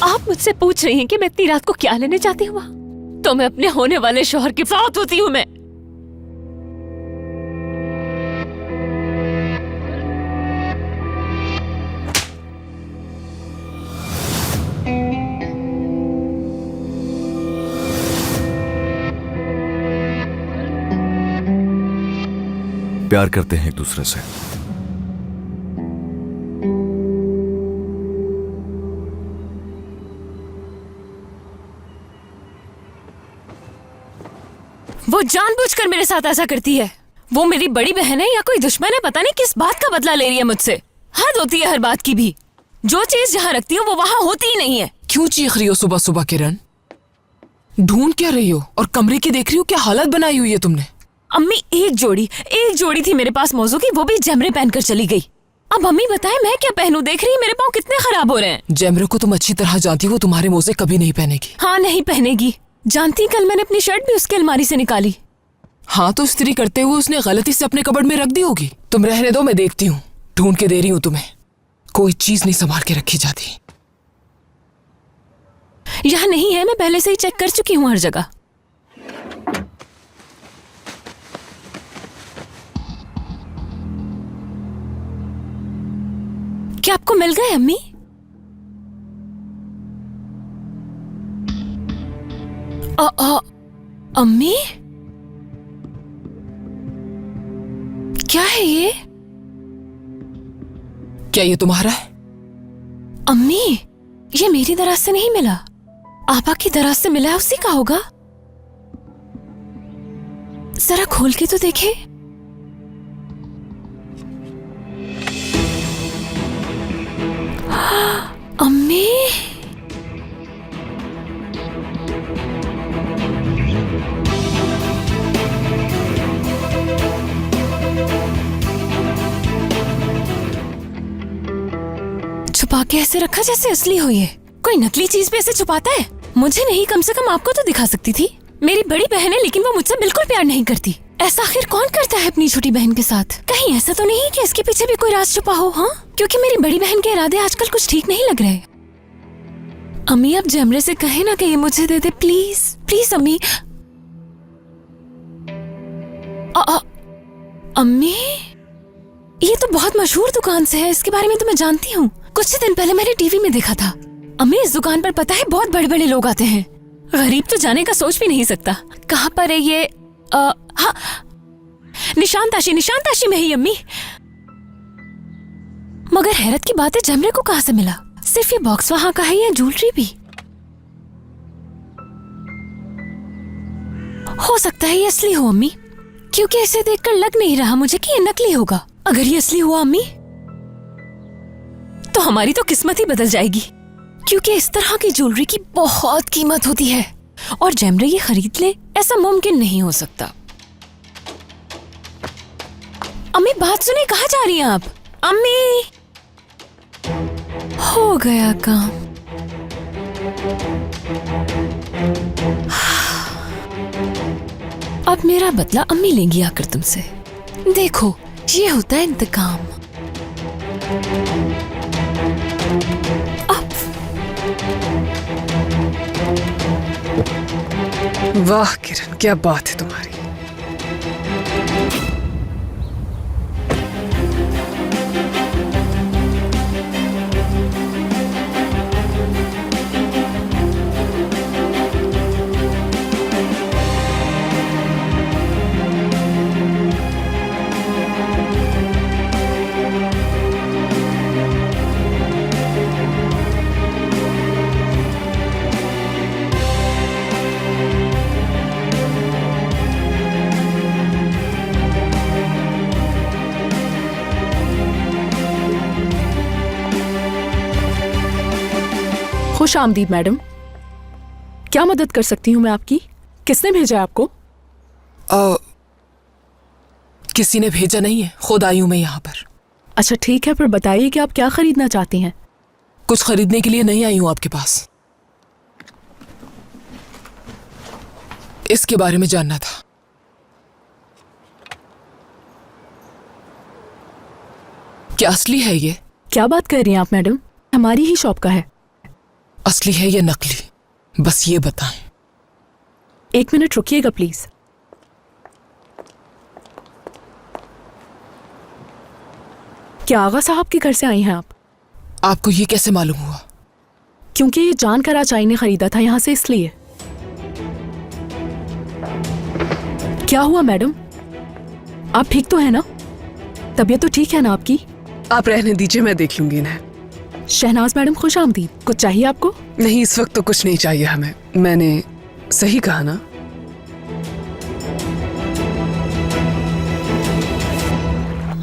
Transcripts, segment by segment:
आप मुझसे पूछ रही हैं कि मैं इतनी रात को क्या लेने जाती हूँ वहाँ? तो मैं अपने होने वाले शौहर के साथ होती हूँ मैं। प्यार करते हैं एक दूसरे से। वो जानबूझकर मेरे साथ ऐसा करती है। वो मेरी बड़ी बहन है या कोई दुश्मन है, पता नहीं किस बात का बदला ले रही है मुझसे। हद होती है हर बात की भी। जो चीज जहाँ रखती हूँ वो वहाँ होती ही नहीं है। क्यों चीख रही हो सुबह सुबह किरण? ढूंढ क्या रही हो और कमरे की देख रही हो? क्या हालत बनाई हुई है तुमने? अम्मी एक जोड़ी थी मेरे पास मौजू की, वो भी जमरे पहनकर चली गई। अब अम्मी बताए मैं क्या पहनूं? देख रही है मेरे पाँव कितने खराब हो रहे हैं। जैमरे को तुम अच्छी तरह जानती हो, तुम्हारे मोजे कभी नहीं पहनेगी। हाँ नहीं पहनेगी। जानती, कल मैंने अपनी शर्ट भी उसके अलमारी से निकाली। हाँ तो इस्त्री करते हुए उसने गलती से अपने कबर्ड में रख दी होगी। तुम रहने दो, मैं देखती हूँ। ढूंढ के दे रही हूँ तुम्हें। कोई चीज नहीं संभाल के रखी जाती। यहाँ नहीं है, मैं पहले से ही चेक कर चुकी हूँ हर जगह। क्या आपको मिल गए अम्मी? अम्मी क्या है ये? क्या ये तुम्हारा है? अम्मी ये मेरी दराज से नहीं मिला, आपा की दराज से मिला है, उसी का होगा। जरा खोल के तो देखे। अम्मी छुपा के ऐसे रखा जैसे असली हो ये। कोई नकली चीज भी ऐसे छुपाता है? मुझे नहीं, कम से कम आपको तो दिखा सकती थी। मेरी बड़ी बहन है लेकिन वो मुझसे बिल्कुल प्यार नहीं करती। ऐसा आखिर कौन करता है अपनी छोटी बहन के साथ? कहीं ऐसा तो नहीं कि इसके पीछे भी कोई राज छुपा हो? हाँ, क्योंकि मेरी बड़ी बहन के इरादे आजकल कुछ ठीक नहीं लग रहे। अम्मी अब जमरे से कहे ना कि ये मुझे दे दे, प्लीज प्लीज अम्मी। अम्मी ये तो बहुत मशहूर दुकान से है, इसके बारे में तो मैं जानती हूँ। कुछ दिन पहले मैंने टीवी में देखा था। अम्मी इस दुकान पर पता है बहुत बड़े बड़े लोग आते हैं। गरीब तो जाने का सोच भी नहीं सकता। कहाँ पर है ये? हाँ, निशानताशी में ही अम्मी। मगर हैरत की बात है, जमरे को कहाँ से मिला? सिर्फ ये बॉक्स वहां का है या ज्वेलरी भी? हो सकता है ये असली हो अम्मी, क्योंकि इसे देखकर लग नहीं रहा मुझे कि ये नकली होगा। अगर ये असली हुआ अम्मी तो हमारी तो किस्मत ही बदल जाएगी, क्योंकि इस तरह की ज्वेलरी की बहुत कीमत होती है और जमरे ये खरीद ले ऐसा मुमकिन नहीं हो सकता। अम्मी बात सुने, कहाँ जा रही हैं आप? अम्मी हो गया काम। अब मेरा बदला अम्मी लेंगी आकर तुमसे। देखो ये होता है इंतकाम। वाह किरण, क्या बात है तुम्हारी। खुश आमदीद मैडम, क्या मदद कर सकती हूँ मैं आपकी? किसने भेजा आपको? किसी ने भेजा नहीं है, खुद आई हूं मैं यहाँ पर। अच्छा ठीक है, फिर बताइए कि आप क्या खरीदना चाहती हैं? कुछ खरीदने के लिए नहीं आई हूं आपके पास, इसके बारे में जानना था। क्या असली है ये? क्या बात कर रही हैं आप मैडम? हमारी ही शॉप का है। असली है या नकली, बस ये बताएं। 1 मिनट रुकिएगा प्लीज। क्या आगा साहब के घर से आई हैं आप? आपको ये कैसे मालूम हुआ? क्योंकि ये जान कराचाई ने खरीदा था यहाँ से, इसलिए। क्या हुआ मैडम, आप ठीक तो है ना? तबीयत तो ठीक है ना आपकी? आप रहने दीजिए, मैं देख लूंगी इन्हें। शहनाज मैडम खुश आमदीद। कुछ चाहिए आपको? नहीं, इस वक्त तो कुछ नहीं चाहिए हमें। मैंने सही कहा ना?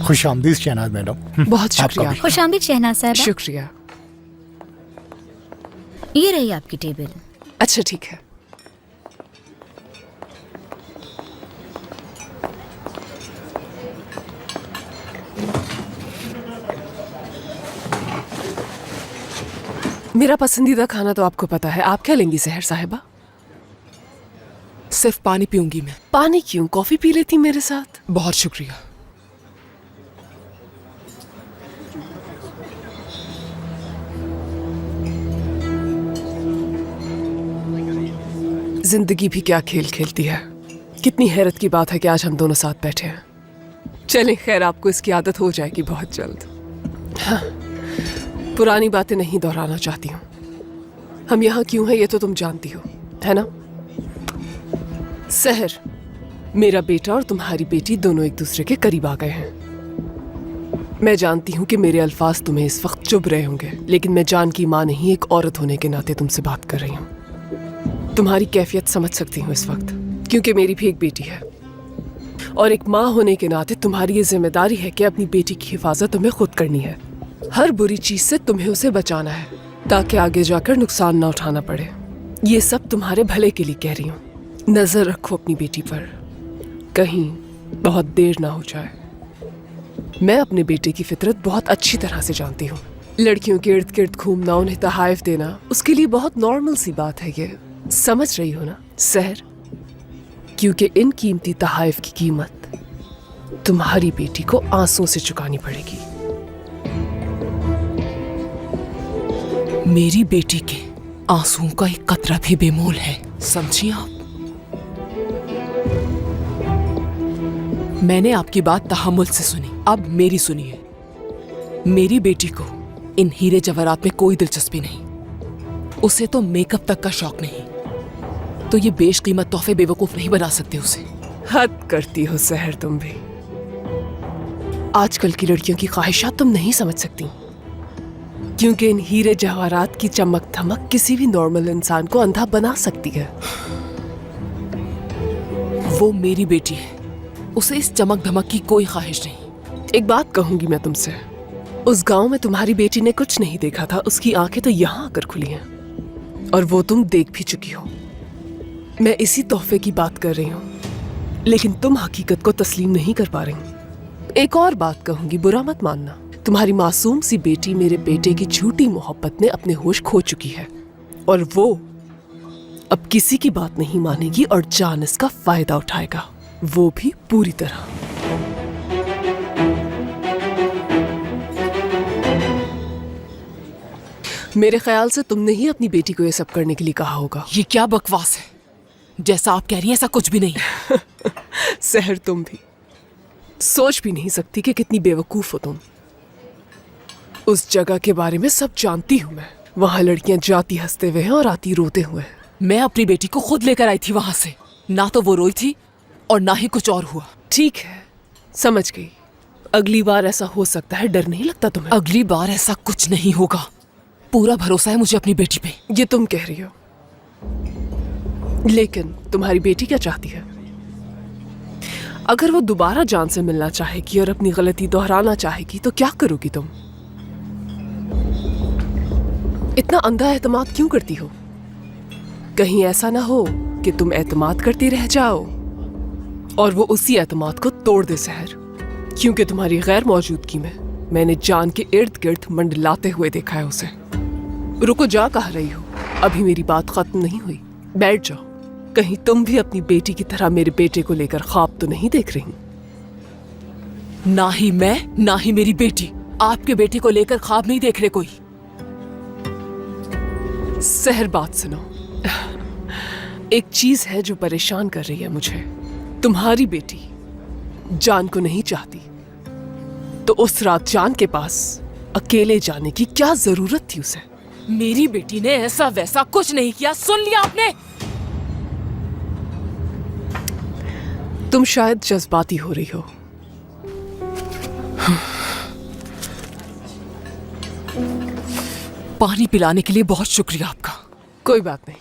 खुश आमदीद शहनाज मैडम। बहुत शुक्रिया। खुश आमदीद शहनाज साहब। शुक्रिया। ये रही आपकी टेबल। अच्छा ठीक है। मेरा पसंदीदा खाना तो आपको पता है। आप क्या लेंगी सहर साहिबा? सिर्फ पानी पीऊंगी मैं। पानी क्यों? कॉफी पी लेती मेरे साथ। बहुत शुक्रिया। जिंदगी भी क्या खेल खेलती है। कितनी हैरत की बात है कि आज हम दोनों साथ बैठे हैं। चलें, खैर आपको इसकी आदत हो जाएगी बहुत जल्द। हाँ, पुरानी बातें नहीं दोहराना चाहती हूँ। हम यहाँ क्यों हैं ये तो तुम जानती हो, है ना? सहर, मेरा बेटा और तुम्हारी बेटी दोनों एक दूसरे के करीब आ गए हैं। मैं जानती हूँ कि मेरे अल्फाज तुम्हें इस वक्त चुभ रहे होंगे, लेकिन मैं जान की माँ नहीं, एक औरत होने के नाते तुमसे बात कर रही हूँ। तुम्हारी कैफियत समझ सकती हूँ इस वक्त, क्योंकि मेरी भी एक बेटी है और एक माँ होने के नाते तुम्हारी ये जिम्मेदारी है कि अपनी बेटी की हिफाजत तुम्हें खुद करनी है। हर बुरी चीज से तुम्हें उसे बचाना है ताकि आगे जाकर नुकसान ना उठाना पड़े। ये सब तुम्हारे भले के लिए कह रही हूँ। नजर रखो अपनी बेटी पर, कहीं बहुत देर ना हो जाए। मैं अपने बेटे की फितरत बहुत अच्छी तरह से जानती हूँ। लड़कियों के इर्द गिर्द घूमना, उन्हें तहाइफ देना, उसके लिए बहुत नॉर्मल सी बात है। ये समझ रही हो ना सहर? क्योंकि इन कीमती तहाइफ की कीमत तुम्हारी बेटी को आंसुओं से चुकानी पड़ेगी। मेरी बेटी के आंसुओं का एक कतरा भी बेमोल है, समझिए आप? मैंने आपकी बात तहम्मुल से सुनी, अब मेरी सुनिए। मेरी बेटी को इन हीरे जवाहरात में कोई दिलचस्पी नहीं। उसे तो मेकअप तक का शौक नहीं, तो ये बेशकीमत तोहफे बेवकूफ नहीं बना सकते उसे। हद करती हो सहर तुम भी। आजकल की लड़कियों की ख्वाहिशात तुम नहीं समझ सकती, क्योंकि इन हीरे जवाहरात की चमक धमक किसी भी नॉर्मल इंसान को अंधा बना सकती है। वो मेरी बेटी है, उसे इस चमक धमक की कोई ख्वाहिश नहीं। एक बात कहूंगी मैं तुमसे, उस गांव में तुम्हारी बेटी ने कुछ नहीं देखा था, उसकी आंखें तो यहाँ आकर खुली हैं, और वो तुम देख भी चुकी हो। मैं इसी तोहफे की बात कर रही हूँ, लेकिन तुम हकीकत को तस्लीम नहीं कर पा रही। एक और बात कहूंगी, बुरा मत मानना। तुम्हारी मासूम सी बेटी मेरे बेटे की झूठी मोहब्बत में अपने होश खो चुकी है, और वो अब किसी की बात नहीं मानेगी और जान इसका फायदा उठाएगा, वो भी पूरी तरह। मेरे ख्याल से तुमने ही अपनी बेटी को ये सब करने के लिए कहा होगा। ये क्या बकवास है? जैसा आप कह रही हैं ऐसा कुछ भी नहीं। सहर, तुम भी सोच भी नहीं सकती कि कितनी बेवकूफ हो तुम। उस जगह के बारे में सब जानती हूँ मैं। वहां लड़कियां जाती हंसते हुए हैं और आती रोते हुए हैं। मैं अपनी बेटी को खुद लेकर आई थी वहां से, ना तो वो रोई थी और ना ही कुछ और हुआ। ठीक है, समझ गई। अगली बार ऐसा हो सकता है, डर नहीं लगता तुम्हें? अगली बार ऐसा कुछ नहीं होगा, पूरा भरोसा है मुझे अपनी बेटी पे। ये तुम कह रही हो, लेकिन तुम्हारी बेटी क्या चाहती है? अगर वो दोबारा जान से मिलना चाहेगी और अपनी गलती दोहराना चाहेगी तो क्या करोगी तुम? इतना अंधा एतमाद क्यों करती हो? कहीं ऐसा ना हो कि तुम एतमाद करती रह जाओ और वो उसी एतमाद को तोड़ दे सहर, क्योंकि तुम्हारी गैर मौजूदगी में मैंने जान के इर्द गिर्द मंडलाते हुए देखा है उसे। रुको, जा कह रही हो? अभी मेरी बात खत्म नहीं हुई, बैठ जाओ। कहीं तुम भी अपनी बेटी की तरह मेरे बेटे को लेकर ख्वाब तो नहीं देख रही? ना ही मैं, ना ही मेरी बेटी आपके बेटे को लेकर ख्वाब नहीं देख रहे कोई। सहर बात सुनो। एक चीज है जो परेशान कर रही है मुझे। तुम्हारी बेटी जान को नहीं चाहती, तो उस रात जान के पास अकेले जाने की क्या जरूरत थी उसे? मेरी बेटी ने ऐसा वैसा कुछ नहीं किया, सुन लिया आपने? तुम शायद जज्बाती हो रही हो। पानी पिलाने के लिए बहुत शुक्रिया आपका। कोई बात नहीं।